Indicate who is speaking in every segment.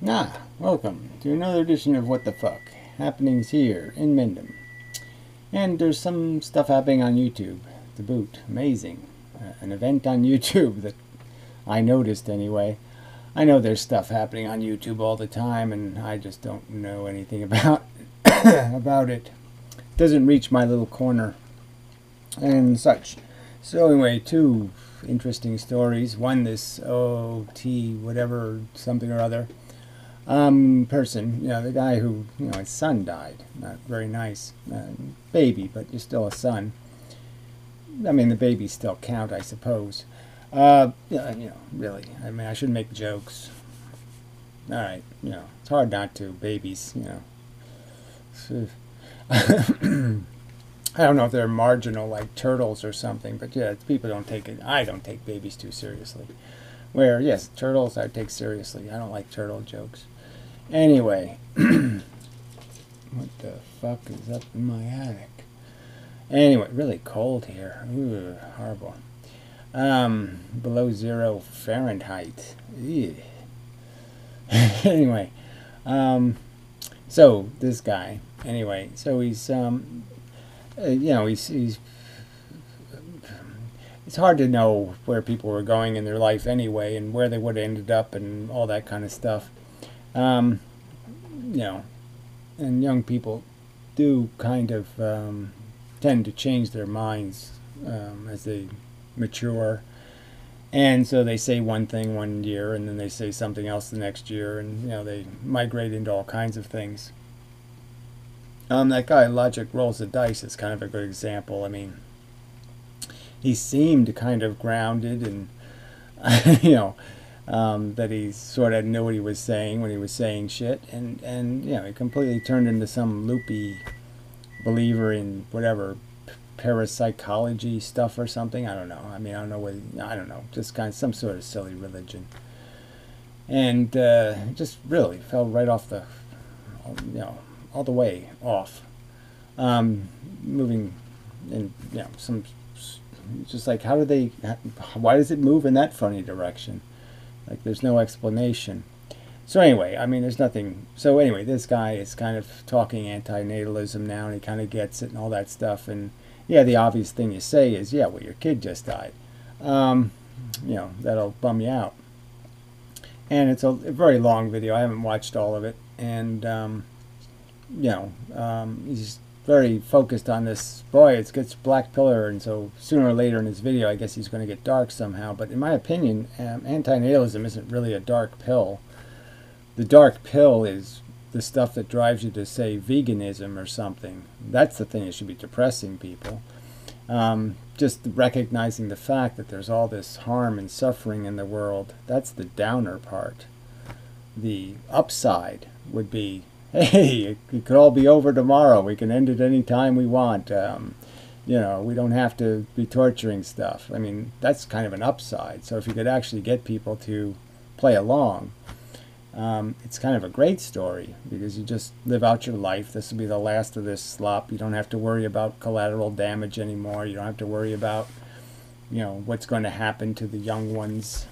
Speaker 1: Welcome to another edition of What the Fuck Happenings here in Mendham. And there's some stuff happening on YouTube to boot. Amazing. An event on YouTube that I noticed anyway. I know there's stuff happening on YouTube all the time and I just don't know anything about it. Doesn't reach my little corner and such. So anyway, two interesting stories. One, this OT whatever something or other person, the guy who, his son died. Not very nice. Baby, but you're still a son. I mean, the babies still count, I suppose. Really. I mean, I shouldn't make jokes. Alright, it's hard not to. Babies, I don't know if they're marginal like turtles or something, but yeah, people don't take it. I don't take babies too seriously. Where, yes, turtles I take seriously. I don't like turtle jokes. Anyway, what the fuck is up in my attic? Anyway, really cold here. Ooh, horrible. Below 0 Fahrenheit. Ew. Anyway, so this guy. Anyway, so he's he's it's hard to know where people were going in their life anyway and where they would have ended up and all that kind of stuff. And young people do kind of tend to change their minds as they mature. And so they say one thing one year and then they say something else the next year, and they migrate into all kinds of things. That guy Logic Rolls the Dice is kind of a good example. I mean, he seemed kind of grounded and that he sort of knew what he was saying when he was saying shit, and he completely turned into some loopy believer in whatever parapsychology stuff or something. I don't know. I mean, I don't know, just kind of some sort of silly religion, and just really fell right off the all the way off. Moving in some just like, why does it move in that funny direction? Like, there's no explanation. So anyway, I mean, there's nothing. So anyway, this guy is kind of talking anti-natalism now, and he kind of gets it and all that stuff. And yeah, the obvious thing you say is, yeah, well, your kid just died. That'll bum you out. And it's a very long video. I haven't watched all of it. And he's very focused on this. Boy, it gets black pillar, and so sooner or later in his video, I guess he's going to get dark somehow. But in my opinion, anti-natalism isn't really a dark pill. The dark pill is the stuff that drives you to say veganism or something. That's the thing that should be depressing people. Just recognizing the fact that there's all this harm and suffering in the world. That's the downer part. The upside would be, hey, it could all be over tomorrow. We can end it any time we want. We don't have to be torturing stuff. I mean, that's kind of an upside. So if you could actually get people to play along, it's kind of a great story, because you just live out your life. This will be the last of this slop. You don't have to worry about collateral damage anymore. You don't have to worry about, what's going to happen to the young ones.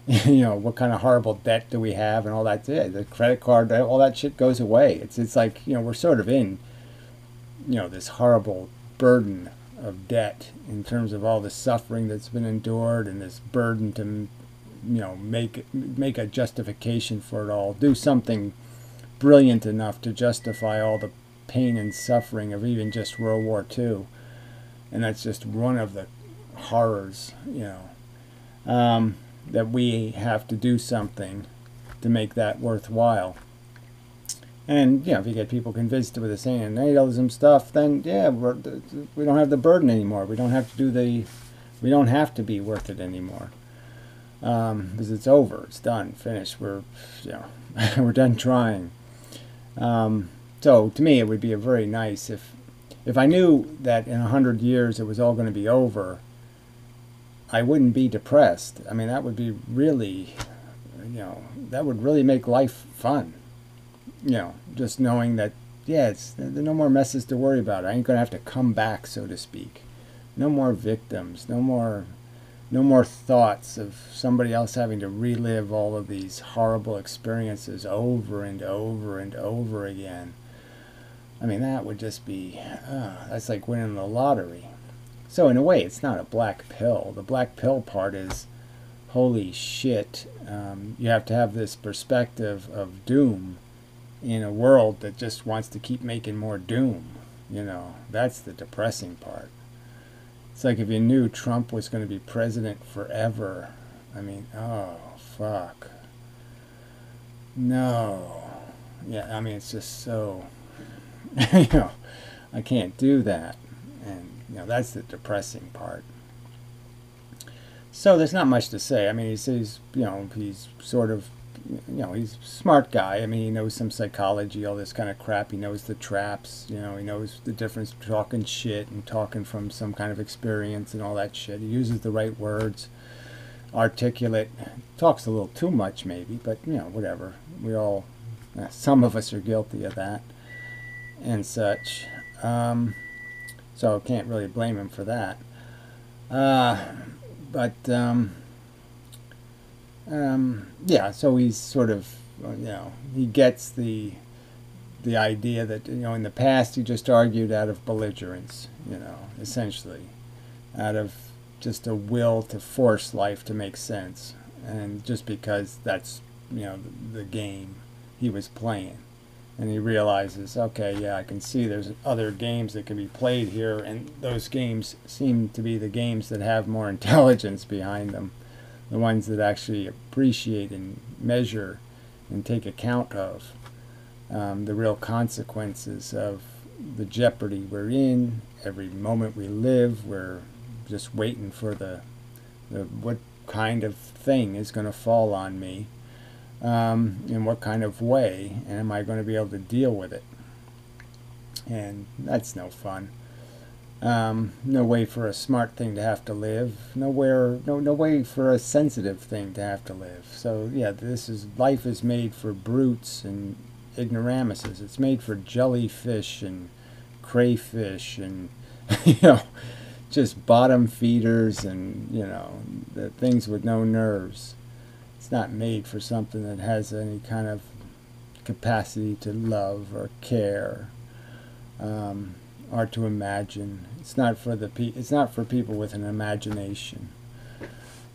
Speaker 1: What kind of horrible debt do we have and all that. Yeah, the credit card, all that shit goes away. It's like, we're sort of in, this horrible burden of debt in terms of all the suffering that's been endured, and this burden to, make a justification for it all. Do something brilliant enough to justify all the pain and suffering of even just World War II. And that's just one of the horrors, that we have to do something to make that worthwhile. And if you get people convinced with the anti-natalism stuff, then yeah, we don't have the burden anymore. We don't have to be worth it anymore, because it's over. It's done. Finished. We're we're done trying. So to me, it would be a very nice if I knew that in 100 years it was all going to be over. I wouldn't be depressed. I mean, that would be really, that would really make life fun. Just knowing that, yeah, there are no more messes to worry about. I ain't going to have to come back, so to speak. No more victims. No more, No more thoughts of somebody else having to relive all of these horrible experiences over and over and over again. I mean, that would just be, that's like winning the lottery. So in a way, it's not a black pill. The black pill part is, holy shit, you have to have this perspective of doom in a world that just wants to keep making more doom. You know, that's the depressing part. It's like if you knew Trump was going to be president forever. I mean, oh, fuck. No. Yeah, I mean, it's just so, you know, I can't do that. And, you know, that's the depressing part. So there's not much to say. I mean, he's you know, he's sort of, you know, he's a smart guy. I mean, he knows some psychology, all this kind of crap. He knows the traps, you know, he knows the difference between talking shit and talking from some kind of experience and all that shit. He uses the right words, articulate, talks a little too much maybe, but, you know, whatever. We all, some of us are guilty of that and such. So I can't really blame him for that. Yeah, so he's sort of, you know, he gets the idea that, you know, in the past he just argued out of belligerence, you know, essentially, out of just a will to force life to make sense, and just because that's, you know, the game he was playing. And he realizes, okay, yeah, I can see there's other games that can be played here, and those games seem to be the games that have more intelligence behind them. The ones that actually appreciate and measure and take account of the real consequences of the jeopardy we're in. Every moment we live, we're just waiting for the what kind of thing is going to fall on me, in what kind of way, and am I going to be able to deal with it? And that's no fun. No way for a smart thing to have to live. No way for a sensitive thing to have to live. So yeah, life is made for brutes and ignoramuses. It's made for jellyfish and crayfish and you know, just bottom feeders and, you know, the things with no nerves. It's not made for something that has any kind of capacity to love or care. Or to imagine. It's not for people with an imagination.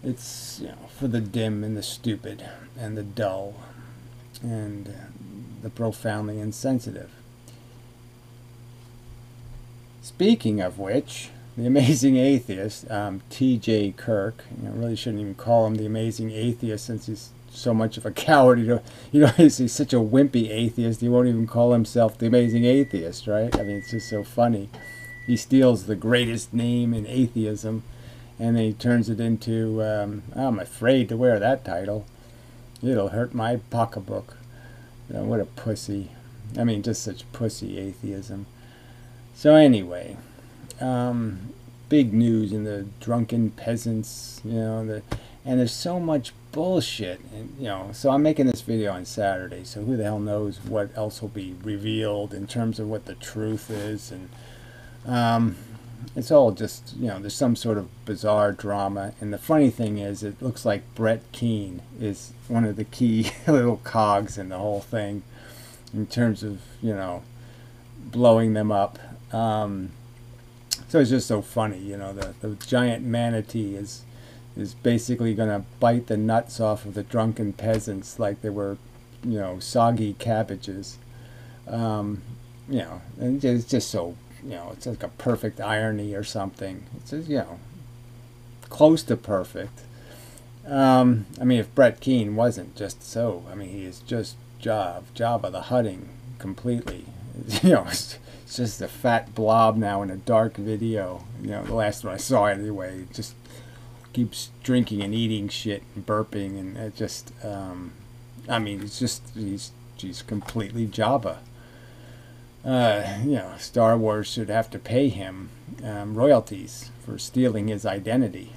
Speaker 1: It's, you know, for the dim and the stupid and the dull and the profoundly insensitive. Speaking of which, the amazing atheist, T.J. Kirk, you know, really shouldn't even call him the amazing atheist since he's so much of a coward. You know, he's such a wimpy atheist, he won't even call himself the amazing atheist, right? I mean, it's just so funny. He steals the greatest name in atheism, and then he turns it into, I'm afraid to wear that title. It'll hurt my pocketbook. You know, what a pussy. I mean, just such pussy atheism. So anyway, big news in the drunken peasants, you know, and there's so much bullshit, and, you know, so I'm making this video on Saturday, so who the hell knows what else will be revealed in terms of what the truth is, and it's all just, you know, there's some sort of bizarre drama, and the funny thing is, it looks like Brett Keane is one of the key little cogs in the whole thing, in terms of, you know, blowing them up. So it's just so funny, you know, the giant manatee is basically going to bite the nuts off of the drunken peasants like they were, you know, soggy cabbages. You know, and it's just so, you know, it's like a perfect irony or something. It's just, you know, close to perfect. I mean, if Brett Keane wasn't just so, I mean, he is just Jabba the Hutt completely. You know, it's just a fat blob now in a dark video. You know, the last one I saw anyway, just keeps drinking and eating shit and burping, and it just, I mean, it's just, he's completely Jabba. You know, Star Wars should have to pay him royalties for stealing his identity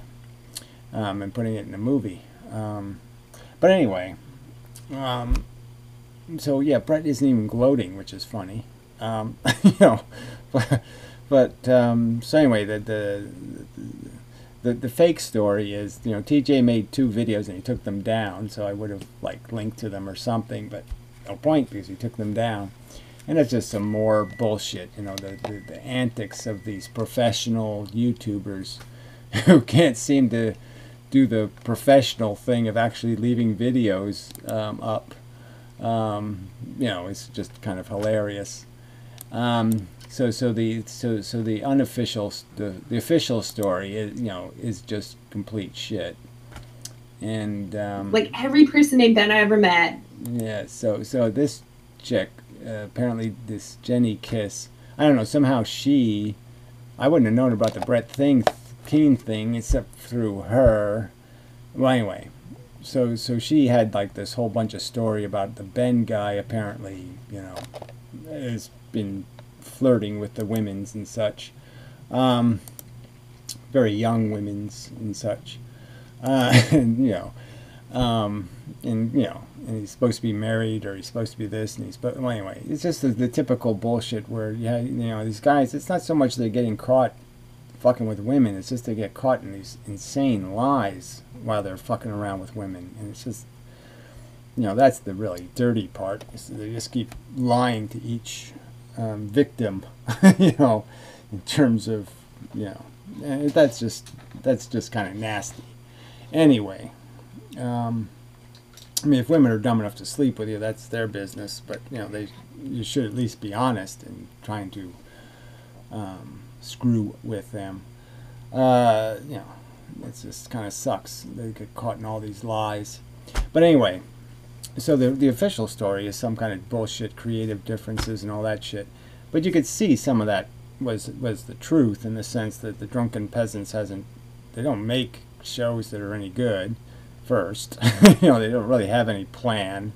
Speaker 1: and putting it in a movie. But anyway, so yeah, Brett isn't even gloating, which is funny. You know, but so anyway, the the fake story is, you know, TJ made 2 videos and he took them down, so I would have like linked to them or something, but no point because he took them down. And it's just some more bullshit, you know, the antics of these professional YouTubers who can't seem to do the professional thing of actually leaving videos up. You know, it's just kind of hilarious. So the unofficial, the official story is, you know, is just complete shit. And
Speaker 2: Like every person named Ben I ever met.
Speaker 1: yeah, so this chick, apparently this Jenny Kiss, I don't know, somehow I wouldn't have known about the Brett Keane thing except through her. Well, anyway, so she had like this whole bunch of story about the Ben guy apparently, you know, has been flirting with the women's and such, very young women's and such, and you know, and you know, and he's supposed to be married or he's supposed to be this and well, anyway, it's just the typical bullshit where you know, these guys, it's not so much they're getting caught fucking with women, it's just they get caught in these insane lies while they're fucking around with women, and it's just, you know, that's the really dirty part. They just keep lying to each victim, you know, in terms of, you know, that's just kind of nasty. Anyway, I mean, if women are dumb enough to sleep with you, that's their business. But you know, you should at least be honest in trying to screw with them. You know, it just kind of sucks. They get caught in all these lies. But anyway, so the official story is some kind of bullshit, creative differences and all that shit. But you could see some of that was the truth, in the sense that the Drunken Peasants they don't make shows that are any good. First, you know, they don't really have any plan,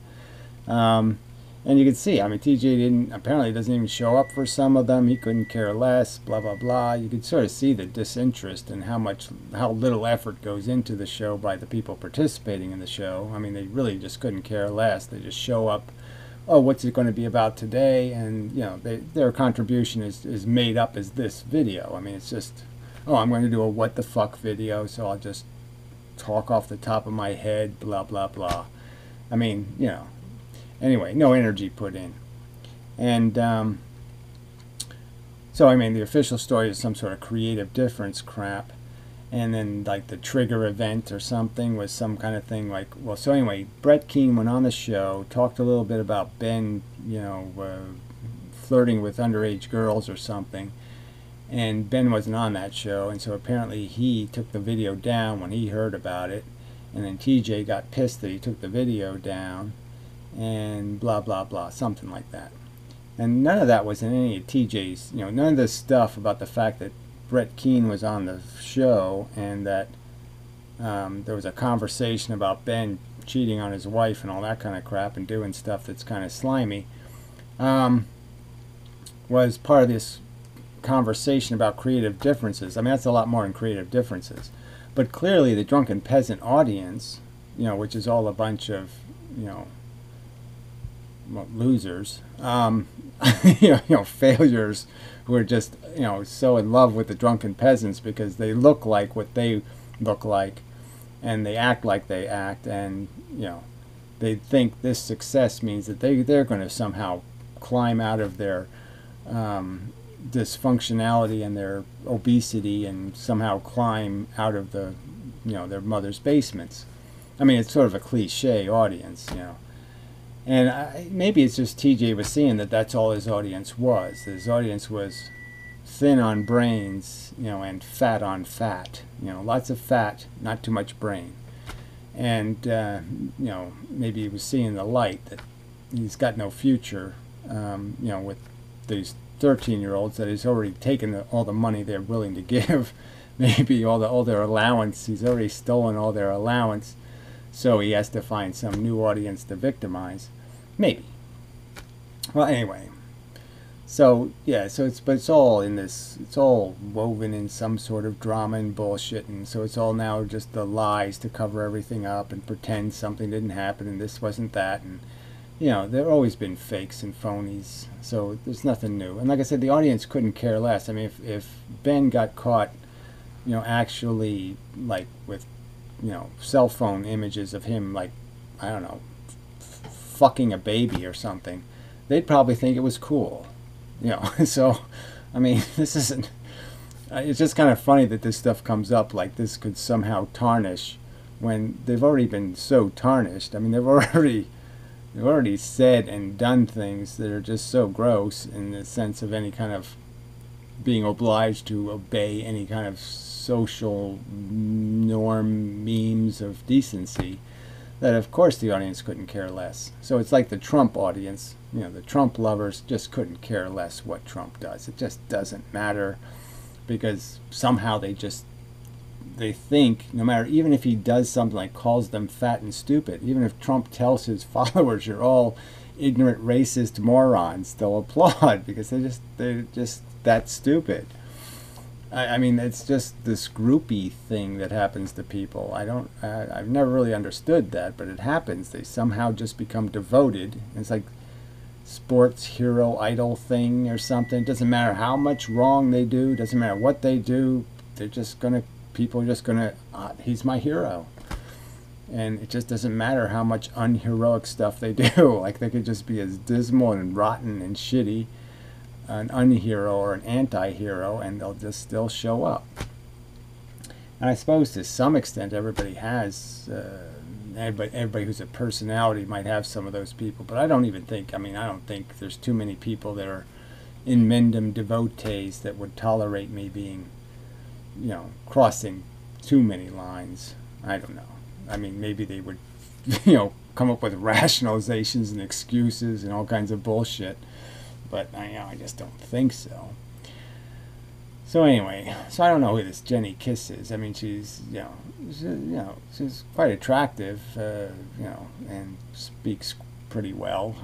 Speaker 1: and you can see, I mean, TJ apparently doesn't even show up for some of them. He couldn't care less, blah blah blah. You could sort of see the disinterest and how little effort goes into the show by the people participating in the show. I mean, they really just couldn't care less. They just show up, oh, what's it going to be about today? And you know, their contribution is made up as this video. I mean, it's just, oh, I'm going to do a what the fuck video, so I'll just talk off the top of my head, blah blah blah. I mean, you know, anyway, no energy put in. And so I mean, the official story is some sort of creative difference crap, and then like the trigger event or something was some kind of thing like, well, so anyway, Brett Keane went on the show, talked a little bit about Ben, you know, flirting with underage girls or something. And Ben wasn't on that show, and so apparently he took the video down when he heard about it, and then TJ got pissed that he took the video down, and blah blah blah, something like that. And none of that was in any of TJ's, you know, none of this stuff about the fact that Brett Keane was on the show and that there was a conversation about Ben cheating on his wife and all that kind of crap and doing stuff that's kind of slimy, was part of this conversation about creative differences. I mean, that's a lot more than creative differences. But clearly the Drunken Peasant audience, you know, which is all a bunch of, you know, well, losers, you know, failures who are just, you know, so in love with the Drunken Peasants because they look like what they look like and they act like they act, and, you know, they think this success means that they're going to somehow climb out of their dysfunctionality and their obesity and somehow climb out of the, you know, their mother's basements. I mean, it's sort of a cliche audience, you know. And maybe it's just TJ was seeing that that's all his audience was. His audience was thin on brains, you know, and fat on fat. You know, lots of fat, not too much brain. And, you know, maybe he was seeing the light that he's got no future, you know, with these 13-year-olds, that he's already taken all the money they're willing to give, maybe all their allowance. He's already stolen all their allowance, so he has to find some new audience to victimize, maybe. Well, anyway, so yeah, so it's all in this, it's all woven in some sort of drama and bullshit, and so it's all now just the lies to cover everything up and pretend something didn't happen and this wasn't that, and you know, there have always been fakes and phonies, so there's nothing new. And like I said, the audience couldn't care less. I mean, if Ben got caught you know, actually, like, with, you know, cell phone images of him, like, I don't know, fucking a baby or something, they'd probably think it was cool, you know. So, I mean, this isn't. It's just kind of funny that this stuff comes up, like this could somehow tarnish when they've already been so tarnished. I mean, they've already said and done things that are just so gross in the sense of any kind of being obliged to obey any kind of social norm memes of decency, that of course the audience couldn't care less. So it's like the Trump audience, you know, the Trump lovers just couldn't care less what Trump does. It just doesn't matter, because somehow they think, no matter, even if he does something like calls them fat and stupid, even if Trump tells his followers you're all ignorant racist morons, they'll applaud because they're just that stupid. I mean, it's just this groupie thing that happens to people. I've never really understood that, but it happens. They somehow just become devoted. It's like sports hero idol thing or something. It doesn't matter how much wrong they do, doesn't matter what they do, people are just gonna, he's my hero. And it just doesn't matter how much unheroic stuff they do. Like, they could just be as dismal and rotten and shitty, an unhero or an anti-hero, and they'll just still show up. And I suppose to some extent everybody has, everybody who's a personality might have some of those people, but I don't think there's too many people that are inmendham devotees that would tolerate me being, you know, crossing too many lines. I don't know. I mean, maybe they would, you know, come up with rationalizations and excuses and all kinds of bullshit, but I just don't think so. So anyway, so I don't know who this Jenny Kiss is. I mean, she's quite attractive, you know, and speaks pretty well,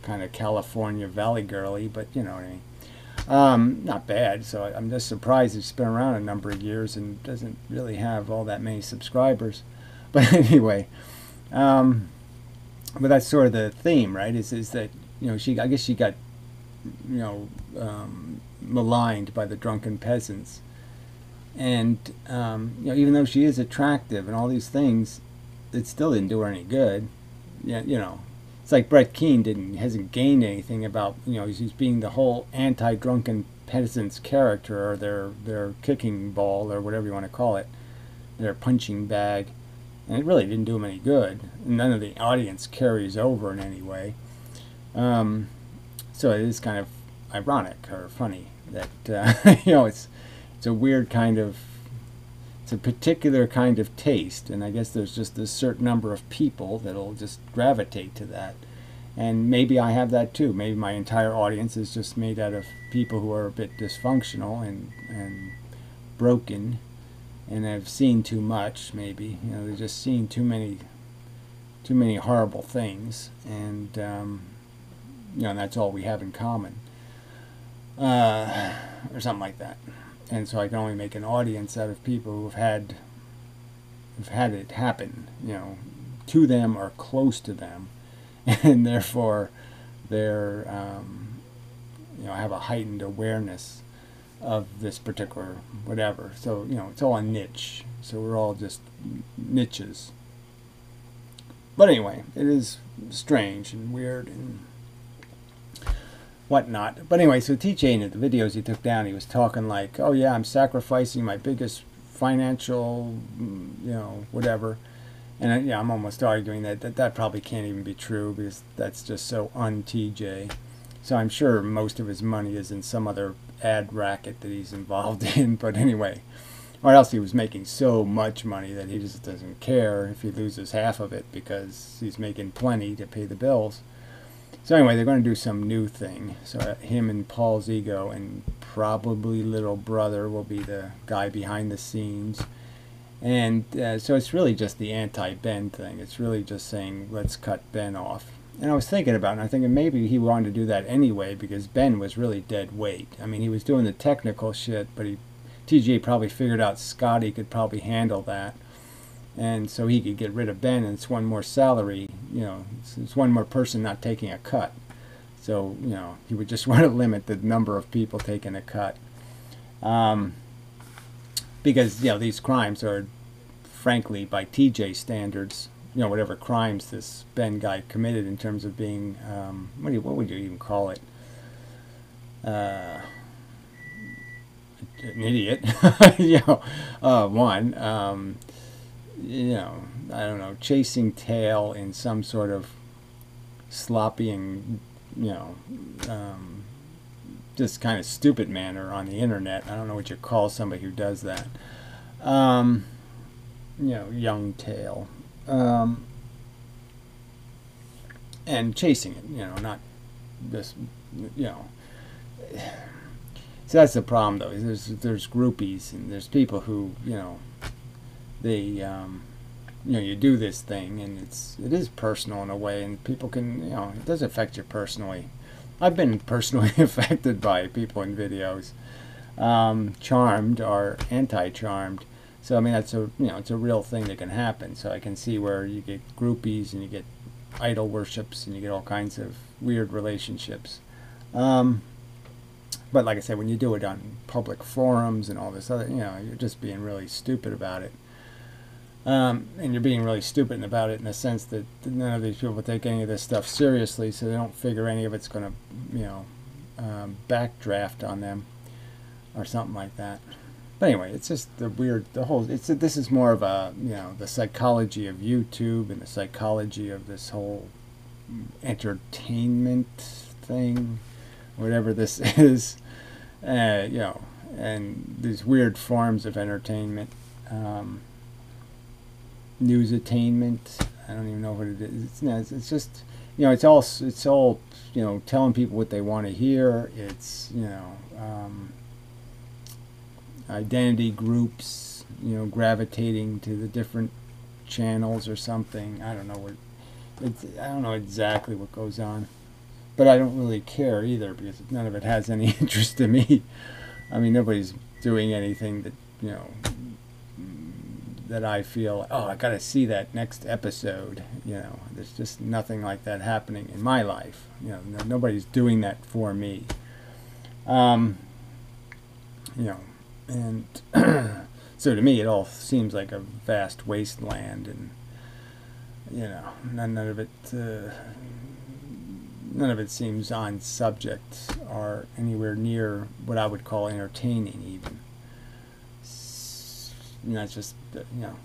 Speaker 1: kind of California Valley girly, but you know what I mean. Not bad. So I'm just surprised she's been around a number of years and doesn't really have all that many subscribers. But anyway, but that's sort of the theme, right? Is that, you know, I guess she got, you know, maligned by the drunken peasants, and you know, even though she is attractive and all these things, it still didn't do her any good. Yeah, you know, it's like Brett Keane hasn't gained anything about, you know, he's being the whole anti-drunken peasants character, or their kicking ball, or whatever you want to call it, their punching bag. And it really didn't do him any good. None of the audience carries over in any way. So it is kind of ironic or funny that, you know, it's a weird kind of, it's a particular kind of taste. And I guess there's just a certain number of people that'll just gravitate to that. And maybe I have that too. Maybe my entire audience is just made out of people who are a bit dysfunctional and broken, and have seen too much. Maybe, you know, they've just seen too many horrible things, and you know, and that's all we have in common, or something like that. And so I can only make an audience out of people who've had it happen, you know, to them or close to them, and therefore they're you know, have a heightened awareness of this particular whatever. So, you know, it's all a niche. So we're all just niches. But anyway, it is strange and weird and whatnot. But anyway, so TJ, in the videos he took down, he was talking like, oh yeah, I'm sacrificing my biggest financial, you know, whatever. And yeah, I'm almost arguing that probably can't even be true, because that's just so un-TJ. So I'm sure most of his money is in some other ad racket that he's involved in. But anyway, or else he was making so much money that he just doesn't care if he loses half of it, because he's making plenty to pay the bills. So anyway, they're going to do some new thing. So him and Paul's ego and probably little brother will be the guy behind the scenes. And so it's really just the anti-Ben thing. It's really just saying, let's cut Ben off. And I was thinking about it, and I think maybe he wanted to do that anyway, because Ben was really dead weight. I mean, he was doing the technical shit, but TJ probably figured out Scotty could probably handle that. And so he could get rid of Ben, and it's one more salary, you know, it's one more person not taking a cut. So, you know, he would just want to limit the number of people taking a cut. because these crimes are, frankly, by TJ standards, whatever crimes this Ben guy committed in terms of being, what would you even call it? An idiot. One, I don't know, chasing tail in some sort of sloppy and, just kind of stupid manner on the internet. I don't know what you call somebody who does that. Young tail. And chasing it, not this, So that's the problem, though. There's groupies, and there's people who, they, you do this thing, and it is personal in a way, and people can, it does affect you personally. I've been personally affected by people in videos, charmed or anti-charmed. So I mean, that's it's a real thing that can happen. So I can see where you get groupies and you get idol worships and you get all kinds of weird relationships. But like I said, when you do it on public forums and all this other, you're just being really stupid about it. And you're being really stupid about it in the sense that none of these people take any of this stuff seriously, so they don't figure any of it's going to, backdraft on them or something like that. But anyway, it's just this is more of a, the psychology of YouTube and the psychology of this whole entertainment thing, whatever this is, and these weird forms of entertainment. News-attainment. I don't even know what it is. It's just, it's all, telling people what they want to hear. It's, identity groups, gravitating to the different channels or something. I don't know I don't know exactly what goes on, but I don't really care either because none of it has any interest to me. I mean, nobody's doing anything that, that I feel, oh, I gotta see that next episode. There's just nothing like that happening in my life. Nobody's doing that for me. And so to me, it all seems like a vast wasteland, and none of it seems on subject or anywhere near what I would call entertaining, even. It's just,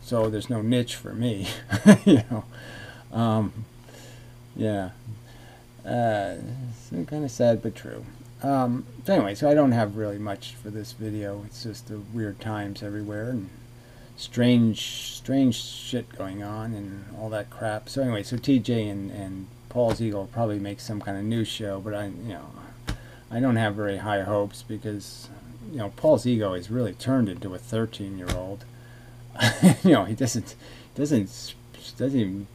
Speaker 1: so there's no niche for me. Yeah. It's kind of sad but true. So anyway, so I don't have really much for this video. It's just the weird times everywhere and strange shit going on and all that crap. So anyway, so TJ and Paul's Eagle will probably make some kind of news show, but I don't have very high hopes because Paul's ego has really turned into a 13-year-old. He doesn't even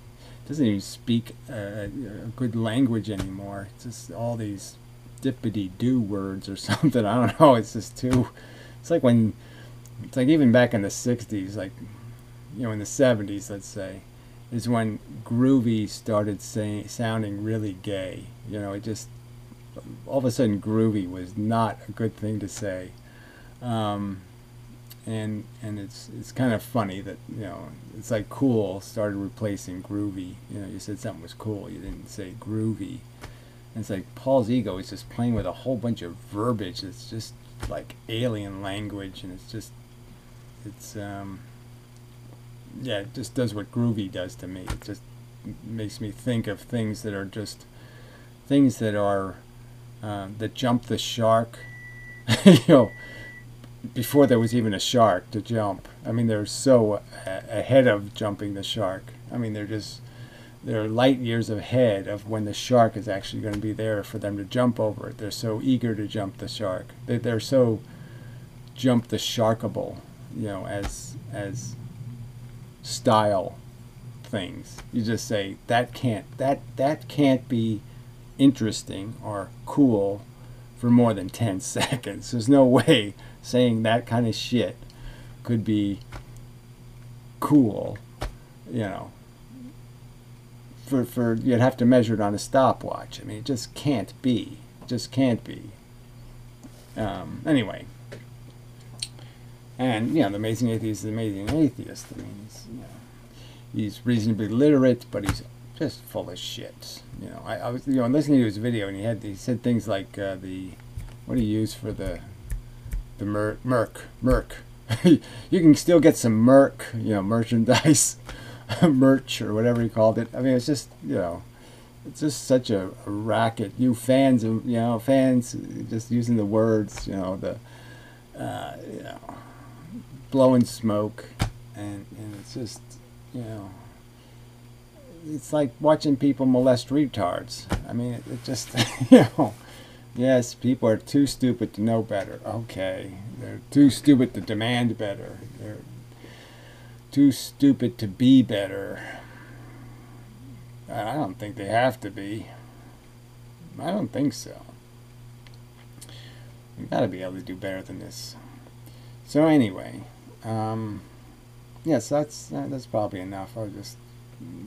Speaker 1: speak a good language anymore. It's just all these dippity-doo words or something. I don't know. It's just too. It's like even back in the 60s, like in the 70s, let's say, is when groovy started sounding really gay. It just all of a sudden groovy was not a good thing to say. And it's kind of funny that it's like cool started replacing groovy. You said something was cool, you didn't say groovy. And it's like Paul's ego is just playing with a whole bunch of verbiage that's just like alien language, and it just does what groovy does to me. It just makes me think of things that are just things that are that jump the shark. Before there was even a shark to jump. I mean, they're so ahead of jumping the shark. I mean, they're light years ahead of when the shark is actually going to be there for them to jump over it. They're so eager to jump the shark. They're so jump the sharkable, as style things. You just say that can't be interesting or cool for more than 10 seconds. There's no way saying that kind of shit could be cool, for you'd have to measure it on a stopwatch. I mean, it just can't be. It just can't be. Anyway, And, you know, the amazing atheist is the amazing atheist. I mean, he's, you know, he's reasonably literate, but he's just full of shit. You know, I was, you know, listening to his video, and he said things like what do you use for the merc? You can still get some merc, you know, merchandise, merch, or whatever he called it. I mean, it's just, you know, it's just such a racket. You fans, of, you know, fans just using the words, you know, you know, blowing smoke, and it's just, you know, it's like watching people molest retards. I mean, it just, you know, yes, people are too stupid to know better. Okay, they're too stupid to demand better. They're too stupid to be better. I don't think they have to be. I don't think so. We've got to be able to do better than this. So anyway, yes, that's probably enough. I'll just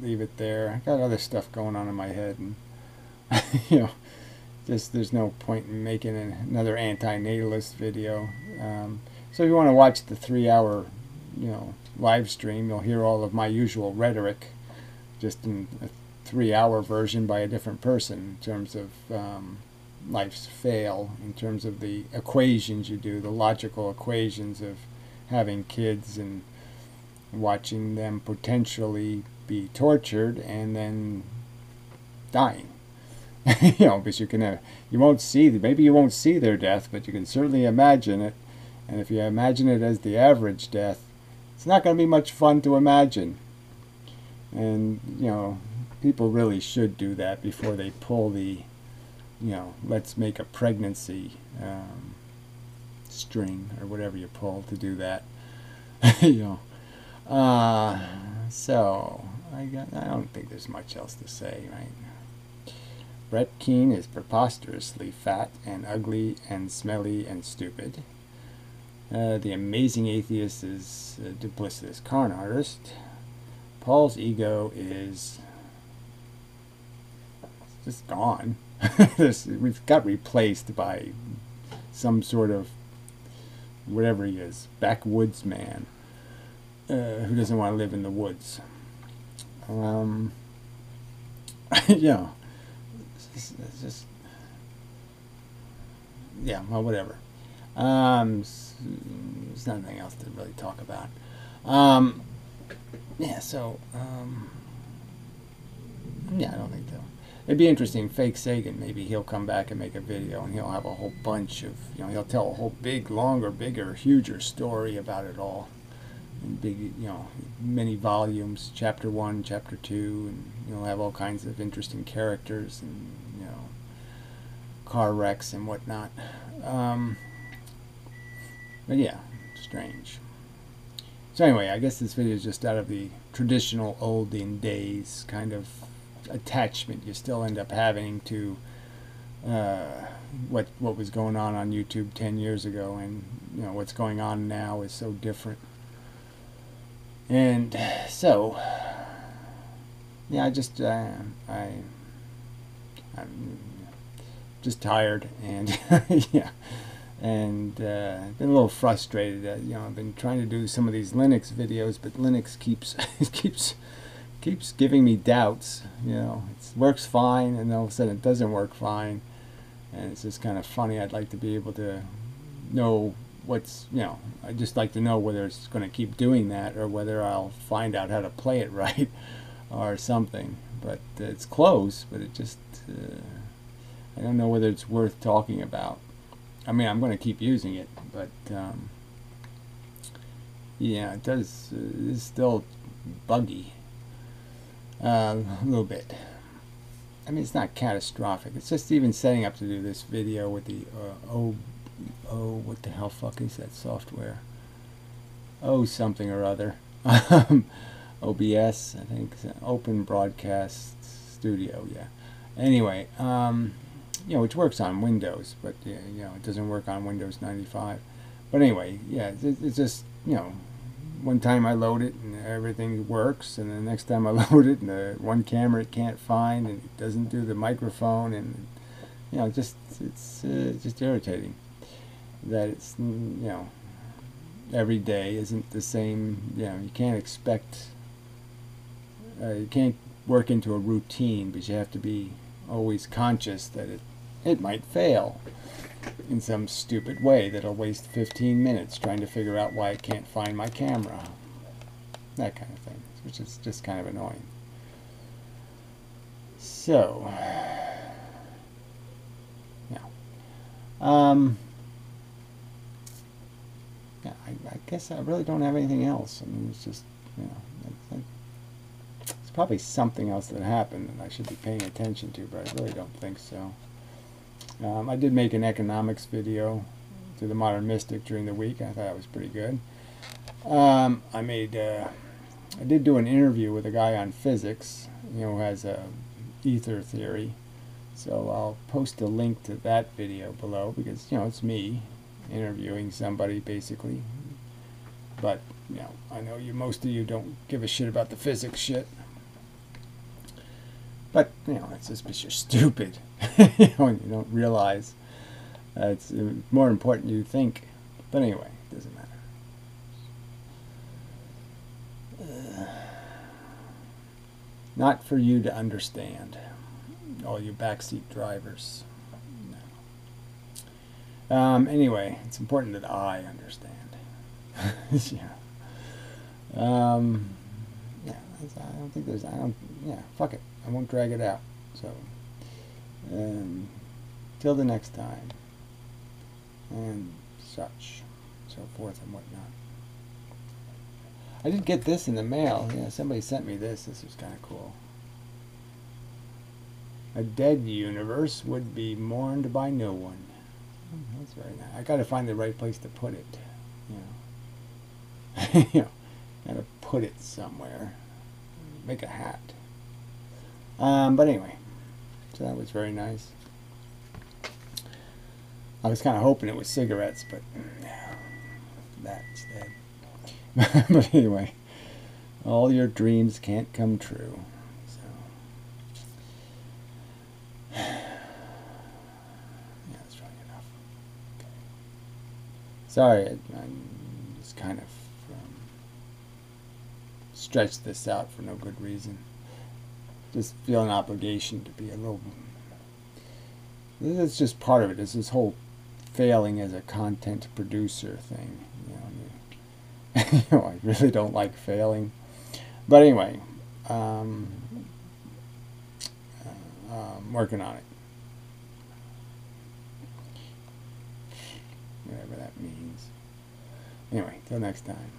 Speaker 1: leave it there. I got other stuff going on in my head, and you know, just there's no point in making another anti-natalist video. So if you want to watch the 3-hour, you know, live stream, you'll hear all of my usual rhetoric, just in a 3-hour version by a different person in terms of life's fail, in terms of the equations you do, the logical equations of having kids and watching them potentially be tortured and then dying. You know, because you won't see, maybe you won't see their death, but you can certainly imagine it. And if you imagine it as the average death, it's not going to be much fun to imagine. And, you know, people really should do that before they pull the, you know, let's make a pregnancy string, or whatever you pull to do that. You know, so I don't think there's much else to say, right? Brett Keane is preposterously fat and ugly and smelly and stupid. The amazing atheist is a duplicitous con artist. Paul's ego is just gone. We've got replaced by some sort of, whatever he is, backwoods man who doesn't want to live in the woods. You know, it's just, yeah, well, whatever. There's nothing else to really talk about. Yeah, so, yeah, I don't think so. It'd be interesting, Fake Sagan, maybe he'll come back and make a video, and he'll have a whole bunch of, you know, he'll tell a whole big, longer, bigger, huger story about it all. In big, you know, many volumes, chapter 1, chapter 2, and you'll have all kinds of interesting characters and, you know, car wrecks and whatnot. But yeah, strange. So anyway, I guess this video is just out of the traditional olden days kind of attachment you still end up having to what was going on YouTube 10 years ago, and you know what's going on now is so different. And so yeah, I'm just tired, and yeah, and been a little frustrated. You know, I've been trying to do some of these Linux videos, but Linux keeps giving me doubts. You know, it works fine, and all of a sudden it doesn't work fine, and it's just kind of funny. I'd like to be able to know what's, you know, I'd just like to know whether it's going to keep doing that, or whether I'll find out how to play it right, or something. But it's close, but it just, I don't know whether it's worth talking about. I mean, I'm going to keep using it, but yeah, it does. It's still buggy a little bit. I mean, it's not catastrophic. It's just even setting up to do this video with the what the hell fuck is that software? Something or other. OBS, I think, Open Broadcast Studio. Yeah. Anyway, you know, which works on Windows, but you know, it doesn't work on Windows 95. But anyway, yeah, it's just, you know, one time I load it and everything works, and the next time I load it and the one camera it can't find, and it doesn't do the microphone, and you know, it's just irritating that it's, you know, every day isn't the same. You know, you can't expect, you can't work into a routine, but you have to be always conscious that it might fail in some stupid way that'll waste 15 minutes trying to figure out why I can't find my camera. That kind of thing, which is just kind of annoying. So, yeah. Yeah, I guess I really don't have anything else. I mean, it's just, you know, it's probably something else that happened that I should be paying attention to, but I really don't think so. I did make an economics video to the Modern Mystic during the week. I thought it was pretty good. I did do an interview with a guy on physics, you know, who has a ether theory. So I'll post a link to that video below because, you know, it's me interviewing somebody basically. But, you know, I know most of you don't give a shit about the physics shit. But, you know, it's just because you're stupid. You know, and you don't realize it's more important you think. But anyway, it doesn't matter. Not for you to understand, all you backseat drivers. No. Anyway, it's important that I understand. Yeah. Yeah. I don't think there's. Yeah. Fuck it. I won't drag it out. So, till the next time, and such, so forth and whatnot. I did get this in the mail. Yeah, somebody sent me this. This was kind of cool. A dead universe would be mourned by no one. That's very nice. I got to find the right place to put it. You know, you know, got to put it somewhere. Make a hat. But anyway, so that was very nice. I was kind of hoping it was cigarettes, but that's dead. But anyway, all your dreams can't come true. So, yeah, that's probably enough. Okay. Sorry, I just kind of stretched this out for no good reason. Just feel an obligation to be a little. That's just part of it. It's this whole failing as a content producer thing. You know, I really don't like failing. But anyway, I'm working on it. Whatever that means. Anyway, till next time.